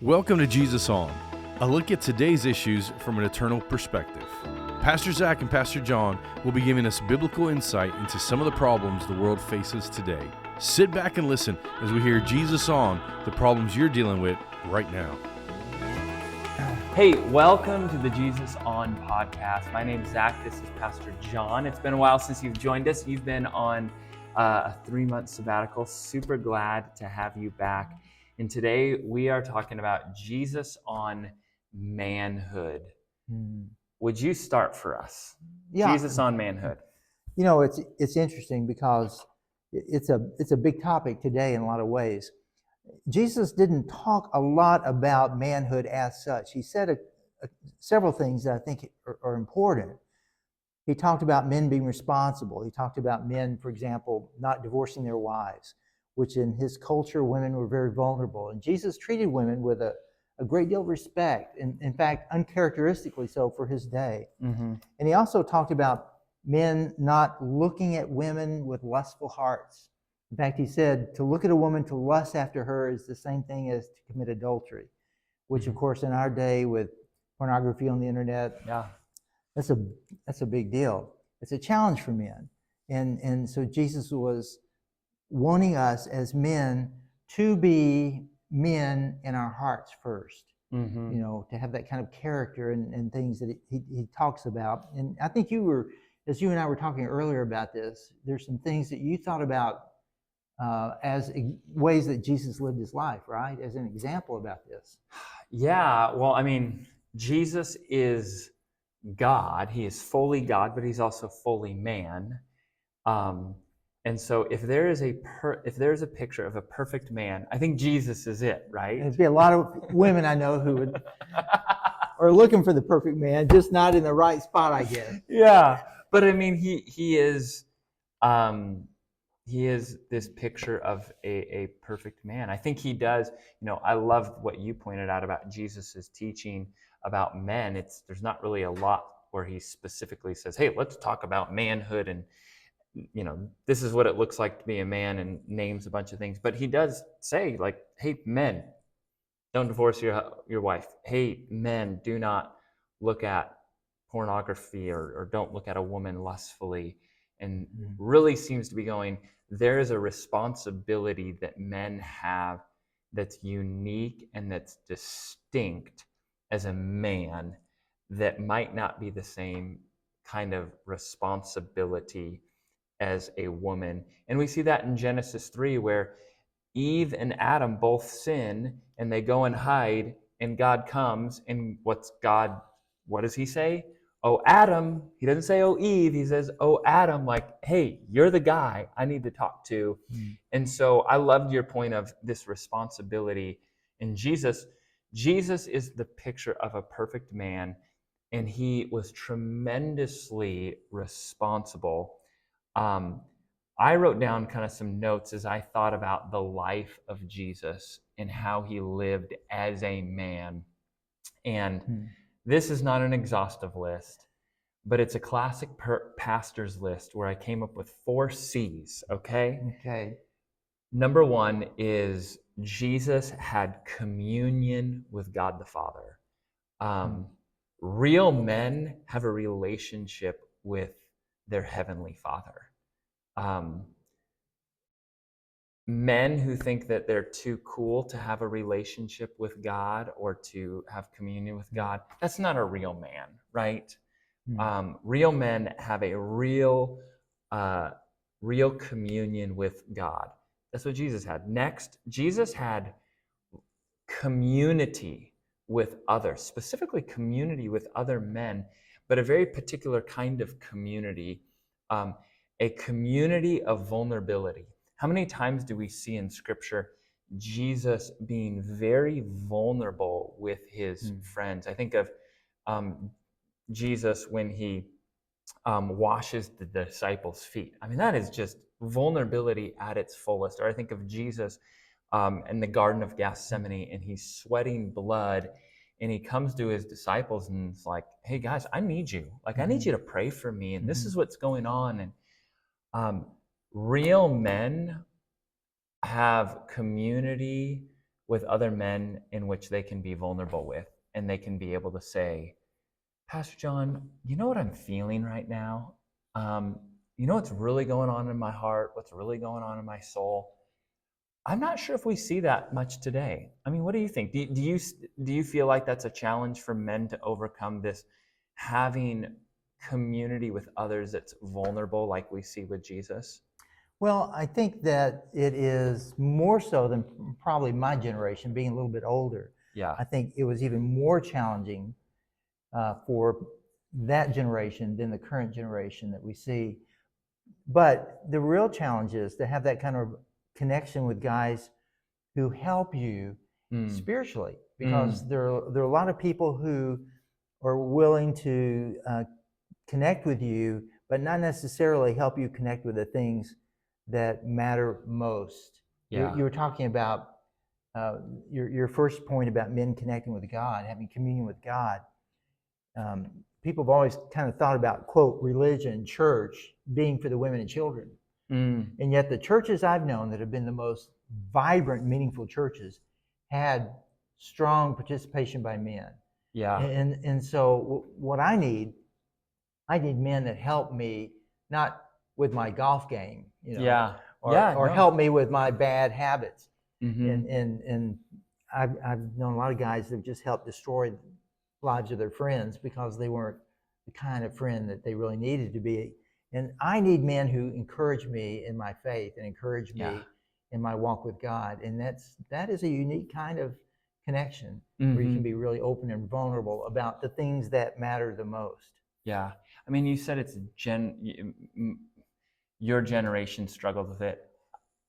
Welcome to Jesus On, a look at today's issues from an eternal perspective. Pastor Zack and Pastor John will be giving us biblical insight into some of the problems the world faces today. Sit back and listen as we hear Jesus on the problems you're dealing with right now. Hey, welcome to the Jesus On podcast. My name's Zack. This is Pastor John. It's been a while since you've joined us. You've been on a 3-month sabbatical. Super glad to have you back. And today we are talking about Jesus on manhood. Would you start for us? Yeah. Jesus on manhood. You know, it's interesting because it's a big topic today in a lot of ways. Jesus didn't talk a lot about manhood as such. He said several things that I think are important. He talked about men being responsible. He talked about men, for example, not divorcing their wives, which in his culture, women were very vulnerable. And Jesus treated women with a great deal of respect, and in fact, uncharacteristically so for his day. Mm-hmm. And he also talked about men not looking at women with lustful hearts. In fact, he said to look at a woman to lust after her is the same thing as to commit adultery, which of course in our day with pornography on the internet, that's a big deal. It's a challenge for men. And so Jesus was wanting us as men to be men in our hearts first, Mm-hmm. you know, to have that kind of character and things that he talks about. And I think as you and I were talking earlier about this, there's some things that you thought about as ways that Jesus lived his life, right? As an example about this. Yeah, well, I mean, Jesus is God. He is fully God, but he's also fully man. And so if there is a picture of a perfect man, I think Jesus is it, right? There'd be a lot of women I know who are looking for the perfect man, just not in the right spot, I guess. Yeah, but I mean, he is this picture of a perfect man. I think he does. You know, I love what you pointed out about Jesus's teaching about men. There's not really a lot where he specifically says, "Hey, let's talk about manhood," and you know, this is what it looks like to be a man, and names a bunch of things. But he does say, like, hey, men, don't divorce your wife. Hey, men, do not look at pornography or don't look at a woman lustfully. And really seems to be going, there is a responsibility that men have that's unique and that's distinct as a man that might not be the same kind of responsibility as a woman. And we see that in Genesis 3, where Eve and Adam both sin and they go and hide, and God comes, and what does he say? Oh, Adam. He doesn't say, oh, Eve. He says, oh, Adam, like, hey, you're the guy I need to talk to. And so I loved your point of this responsibility. And Jesus is the picture of a perfect man, and he was tremendously responsible. I wrote down kind of some notes as I thought about the life of Jesus and how he lived as a man. And this is not an exhaustive list, but it's a classic pastor's list where I came up with 4 C's, okay? Okay. Number 1 is Jesus had communion with God the Father. Real men have a relationship with their heavenly Father. Men who think that they're too cool to have a relationship with God or to have communion with God, that's not a real man, right? Real men have a real communion with God. That's what Jesus had. Next, Jesus had community with others, specifically community with other men, but a very particular kind of community, a community of vulnerability. How many times do we see in Scripture Jesus being very vulnerable with his friends? I think of Jesus when he washes the disciples' feet. I mean, that is just vulnerability at its fullest. Or I think of Jesus in the Garden of Gethsemane, and he's sweating blood, and he comes to his disciples and it's like, hey guys, I need you. Like, I need you to pray for me, and this is what's going on. And real men have community with other men in which they can be vulnerable with, and they can be able to say, Pastor John, you know what I'm feeling right now? You know what's really going on in my heart? What's really going on in my soul? I'm not sure if we see that much today. I mean, what do you think? Do you feel like that's a challenge for men to overcome, this having community with others that's vulnerable, like we see with Jesus? Well, I think that it is more so than probably my generation, being a little bit older. Yeah. I think it was even more challenging for that generation than the current generation that we see. But the real challenge is to have that kind of connection with guys who help you spiritually, because there are a lot of people who are willing to connect with you, but not necessarily help you connect with the things that matter most. Yeah. You were talking about your first point about men connecting with God, having communion with God. People have always kind of thought about, quote, religion, church, being for the women and children. And yet the churches I've known that have been the most vibrant, meaningful churches had strong participation by men. Yeah. And so what I need men that help me, not with my golf game, Yeah. or help me with my bad habits. Mm-hmm. And I've known a lot of guys that have just helped destroy the lives of their friends because they weren't the kind of friend that they really needed to be. And I need men who encourage me in my faith and encourage me in my walk with God. And that is a unique kind of connection where you can be really open and vulnerable about the things that matter the most. Yeah. I mean, you said it's your generation struggled with it.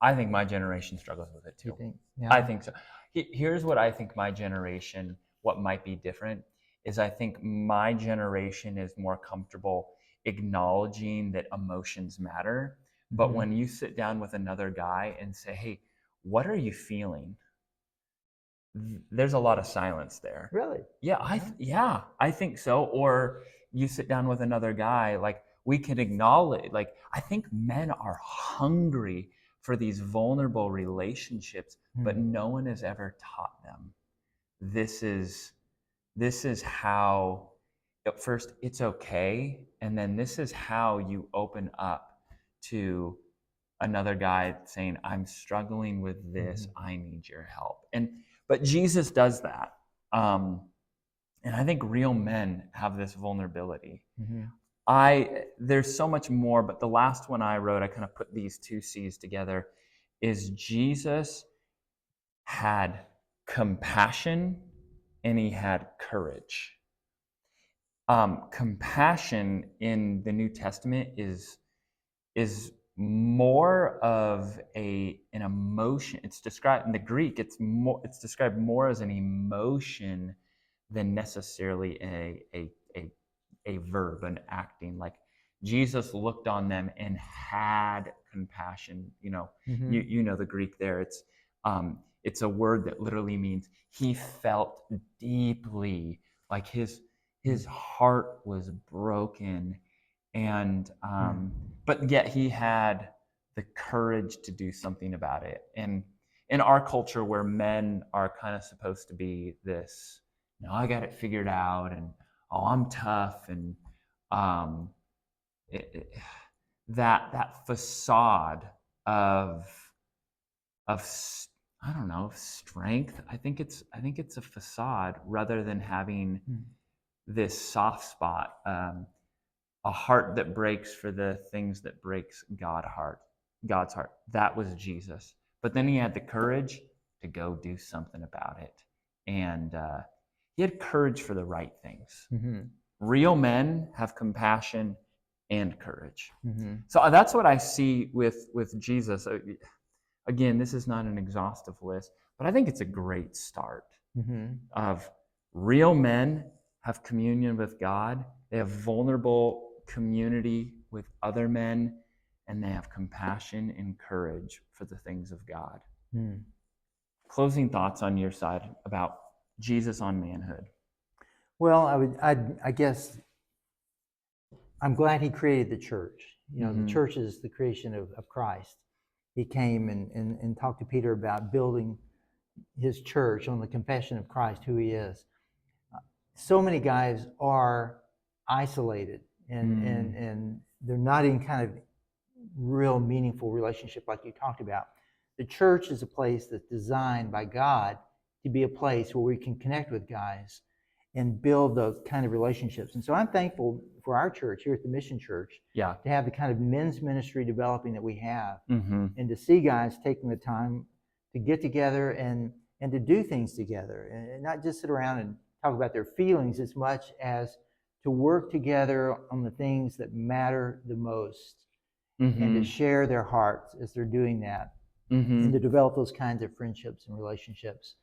I think my generation struggles with it too. You think? Yeah. I think so. Here's what I think my generation, what might be different, is I think my generation is more comfortable acknowledging that emotions matter. But when you sit down with another guy and say, hey, what are you feeling? There's a lot of silence there. Really? Yeah, I think so. Or you sit down with another guy, like we can acknowledge, like I think men are hungry for these vulnerable relationships, but no one has ever taught them. This is how, at first it's okay, and then this is how you open up to another guy saying, I'm struggling with this, I need your help. But Jesus does that. And I think real men have this vulnerability. There's so much more, but the last one I wrote, I kind of put these two C's together, is Jesus had compassion and he had courage. Compassion in the New Testament is more of an emotion. It's described in the Greek. It's described more as an emotion than necessarily a verb, an acting. Like Jesus looked on them and had compassion. You know the Greek there. It's a word that literally means he felt deeply, like his heart was broken, and but yet he had the courage to do something about it. And in our culture, where men are kind of supposed to be this, I got it figured out, and I'm tough, and that facade of I don't know, strength. I think it's a facade rather than having this soft spot, a heart that breaks for the things that breaks God's heart. That was Jesus. But then he had the courage to go do something about it, and he had courage for the right things. Real men have compassion and courage. So that's what I see with Jesus. Again, this is not an exhaustive list, but I think it's a great start. Of real men have communion with God, they have vulnerable community with other men, and they have compassion and courage for the things of God. Closing thoughts on your side about Jesus on manhood. Well, I guess I'm glad he created the church. The church is the creation of Christ. He came and talked to Peter about building his church, on the confession of Christ, who he is, so many guys are isolated and they're not in kind of real meaningful relationship like you talked about. The church is a place that's designed by God to be a place where we can connect with guys and build those kind of relationships. And so I'm thankful for our church here at the Mission Church to have the kind of men's ministry developing that we have, and to see guys taking the time to get together and to do things together, and not just sit around and talk about their feelings as much as to work together on the things that matter the most, and to share their hearts as they're doing that, and to develop those kinds of friendships and relationships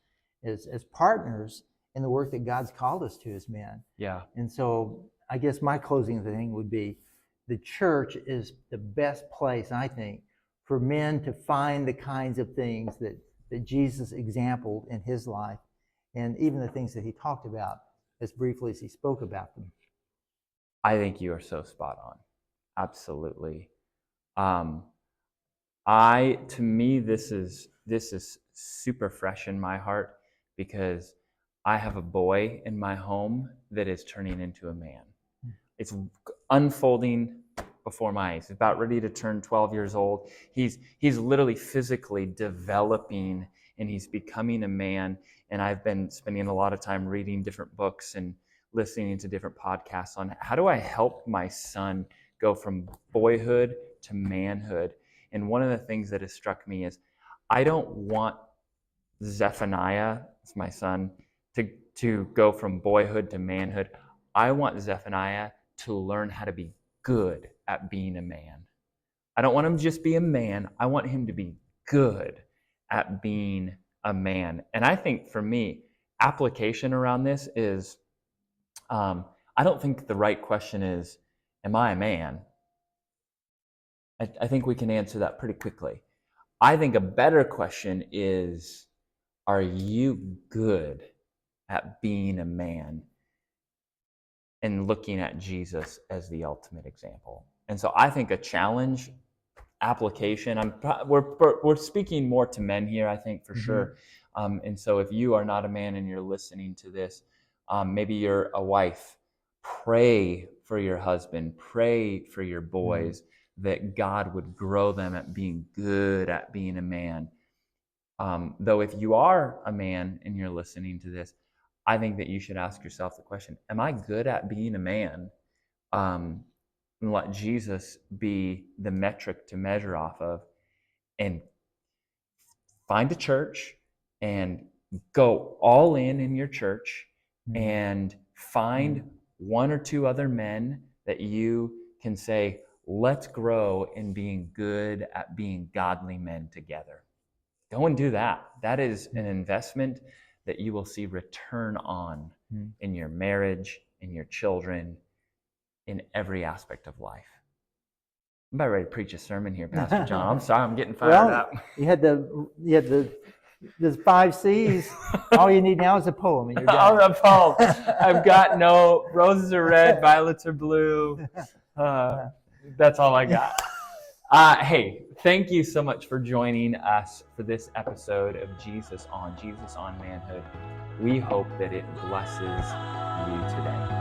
as partners in the work that God's called us to as men. Yeah. And so I guess my closing thing would be, the church is the best place, I think, for men to find the kinds of things that Jesus exampled in his life, and even the things that he talked about as briefly as he spoke about them. I think you are so spot on. Absolutely. To me, this is super fresh in my heart, because I have a boy in my home that is turning into a man. It's unfolding before my eyes. He's about ready to turn 12 years old. He's literally physically developing, and he's becoming a man. And I've been spending a lot of time reading different books and listening to different podcasts on how do I help my son go from boyhood to manhood. And one of the things that has struck me is, I don't want Zephaniah, it's my son, to go from boyhood to manhood. I want Zephaniah to learn how to be good at being a man. I don't want him to just be a man. I want him to be good at being a man. And I think for me, application around this is, I don't think the right question is, am I a man? I think we can answer that pretty quickly. I think a better question is, are you good at being a man and looking at Jesus as the ultimate example? And so I think a challenge application, we're speaking more to men here, I think, for sure. And so if you are not a man and you're listening to this, maybe you're a wife, pray for your husband, pray for your boys, that God would grow them at being good at being a man. Though if you are a man and you're listening to this, I think that you should ask yourself the question, am I good at being a man? And let Jesus be the metric to measure off of, and find a church and go all in your church, and find one or two other men that you can say, let's grow in being good at being godly men together. Go and do that. That is an investment that you will see return on in your marriage, in your children, in every aspect of life. I'm about ready to preach a sermon here, Pastor John. I'm sorry, I'm getting fired up. You had the 5 C's. All you need now is a poem, and you're done. Oh, the poem. I've got no roses are red, violets are blue. That's all I got. Hey, thank you so much for joining us for this episode of Jesus on Manhood. We hope that it blesses you today.